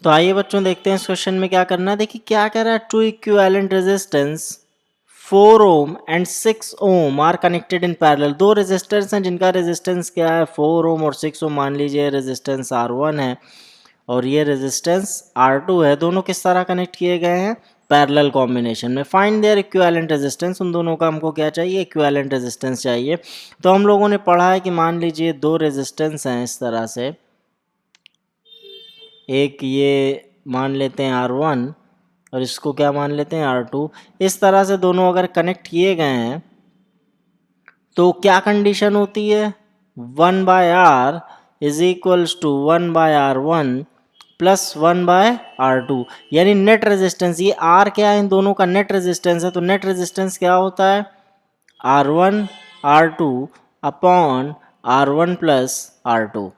तो आइए बच्चों देखते हैं इस क्वेश्चन में क्या करना है। देखिए क्या कह रहा है, two equivalent resistance 4 ohm and 6 ohm are connected in parallel. दो रेजिस्टेंस हैं जिनका रेजिस्टेंस क्या है 4 ओम और 6 ओम। मान लीजिए रेजिस्टेंस R1 है और ये रेजिस्टेंस R2 है। दोनों किस तरह कनेक्ट किए गए हैं, पैरेलल कॉम्बिनेशन में। फाइंड देयर इक्विवेलेंट रेजिस्टेंस, उन दोनों का हमको क्या चाहिए, इक्विवेलेंट रेजिस्टेंस चाहिए। तो हम लोगों ने पढ़ा है कि मान लीजिए दो रेजिस्टेंस हैं इस तरह से, एक ये मान लेते हैं R1 और इसको क्या मान लेते हैं R2। इस तरह से दोनों अगर कनेक्ट किए गए हैं तो क्या कंडीशन होती है, 1/R is equals to 1/R1 plus 1/R2। यानी नेट रेजिस्टेंस, ये R क्या है, इन दोनों का नेट रेजिस्टेंस है। तो नेट रेजिस्टेंस क्या होता है, R1 R2 upon R1 plus R2।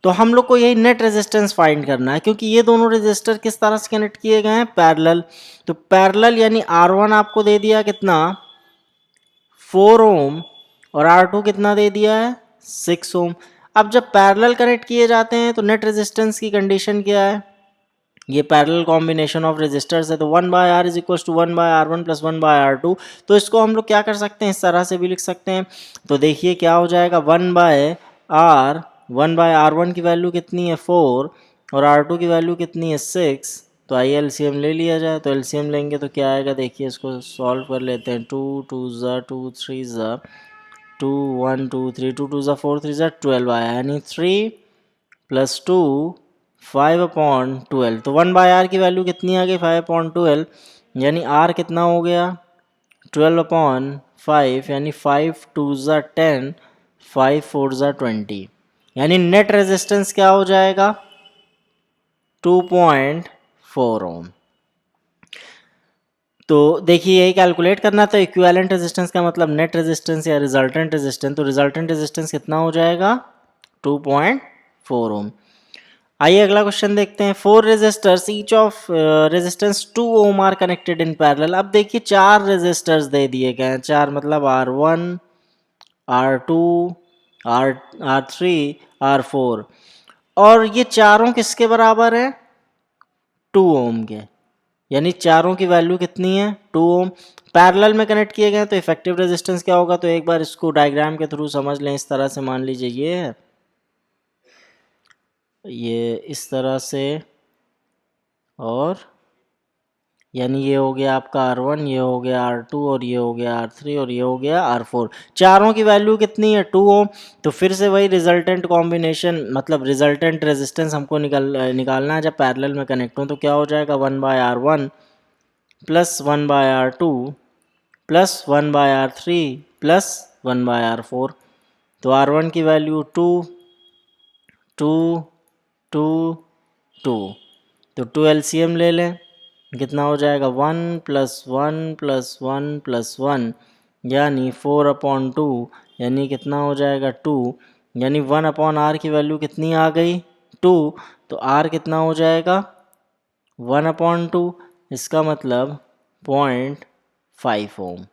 तो हम लोग को यही नेट रेजिस्टेंस फाइंड करना है, क्योंकि ये दोनों रेजिस्टर किस तरह से कनेक्ट किए गए हैं, पैरेलल। तो पैरेलल यानी R1 आपको दे दिया कितना, 4 ओम, और R2 कितना दे दिया है, 6 ओम। अब जब पैरेलल कनेक्ट किए जाते हैं तो नेट रेजिस्टेंस की कंडीशन क्या है, ये पैरेलल कॉम्बिनेशन ऑफ रेजिस्टर्स है। तो 1/R is equal to 1/R1 plus 1/R2। तो इसको हम लोग क्या कर सकते हैं, इस तरह से भी लिख सकते हैं। तो देखिए क्या हो जाएगा, 1/R की वैल्यू कितनी है 4 और R2 की वैल्यू कितनी है 6। तो आइए एलसीएम ले लिया जाए। तो एलसीएम लेंगे तो क्या आएगा, देखिए इसको सॉल्व कर लेते हैं। 2 2 ज़ा 2 3 ज़ा 2 1 2 3 2 2 ज़ा 4 3 ज़ा 12 आया, यानी 3 प्लस 2 5/12। तो 1/R की वैल्यू कितनी आ गई, 5/12, यानी R कितना हो गया 12/5, यानी 5 2 ज़ा 10 5 4 ज़ा 20। यानी नेट रेजिस्टेंस क्या हो जाएगा 2.4 ओम। तो देखिए यही कैलकुलेट करना था। इक्विवेलेंट रेजिस्टेंस का मतलब नेट रेजिस्टेंस या रिजल्टेंट रेजिस्टेंस। तो रिजल्टेंट रेजिस्टेंस कितना हो जाएगा 2.4 ओम। आइए अगला क्वेश्चन देखते हैं। 4 resistors each of resistance 2 ohm are connected in parallel. अब देखिए 4 रेजिस्टर्स दे दिए गए हैं, 4 मतलब R1 R2 R3 R4, और ये चारों किसके बराबर है, 2 ओम के। यानी चारों की वैल्यू कितनी है 2 ओम। पैरेलल में कनेक्ट किए गए तो इफेक्टिव रेजिस्टेंस क्या होगा, तो एक बार इसको डायग्राम के थ्रू समझ लें। इस तरह से मान लीजिए ये है, ये इस तरह से, और यानी ये हो गया आपका R1, ये हो गया R2, और ये हो गया R3, और ये हो गया R4। चारों की वैल्यू कितनी है 2 ओम। तो फिर से वही रिजल्टेंट कॉम्बिनेशन, मतलब रिजल्टेंट रेजिस्टेंस हमको निकालना है जब पैरेलल में कनेक्ट हो। तो क्या हो जाएगा 1/R1 plus 1/R2 plus 1/R3 plus 1/R4। तो R1 की वैल्यू 2 2 2 2। तो 2 एलसीएम ले लें, कितना हो जाएगा 1 प्लस 1 प्लस 1 प्लस 1, यानी 4/2, यानी कितना हो जाएगा 2। यानी 1/R की वैल्यू कितनी आ गई 2। तो R कितना हो जाएगा 1/2, इसका मतलब 0.5 ओम।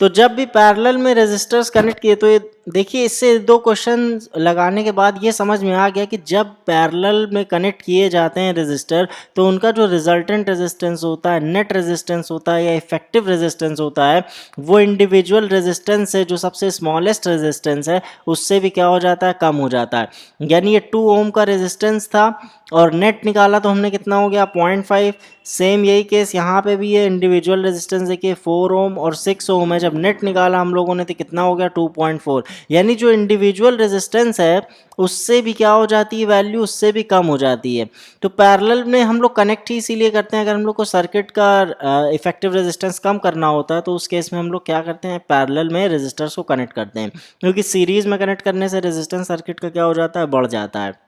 तो जब भी पैरेलल में रेजिस्टर्स कनेक्ट किए, तो ये देखिए इससे दो क्वेश्चन लगाने के बाद ये समझ में आ गया कि जब पैरेलल में कनेक्ट किए जाते हैं रेजिस्टर, तो उनका जो रिजल्टेंट रेजिस्टेंस होता है, नेट रेजिस्टेंस होता है या इफेक्टिव रेजिस्टेंस होता है, वो इंडिविजुअल रेजिस्टेंस है जो सबसे स्मॉलेस्ट रेजिस्टेंस है उससे भी क्या हो जाता है, कम हो जाता है। यानी ये 2 ओम का रेजिस्टेंस था और नेट निकाला तो हमने कितना हो गया 0.5। सेम यही केस यहाँ पे भी है, इंडिविजुअल रेजिस्टेंस देखिए 4 ओम और 6 ओम है, जब नेट निकाला हम लोगों ने तो कितना हो गया 2.4। यानी जो इंडिविजुअल रेजिस्टेंस है उससे भी क्या हो जाती है वैल्यू, उससे भी कम हो जाती है। तो पैरेलल में हम लोग कनेक्ट ही इसीलिए करते हैं, अगर हम लोग को सर्किट का इफेक्टिव रेजिस्टेंस कम करना होता है तो उस केस में हम लोग क्या करते हैं, पैरेलल में रेजिस्टर्स को कनेक्ट करते हैं, क्योंकि सीरीज में कनेक्ट करने से रेजिस्टेंस सर्किट का क्या हो जाता है, बढ़ जाता है।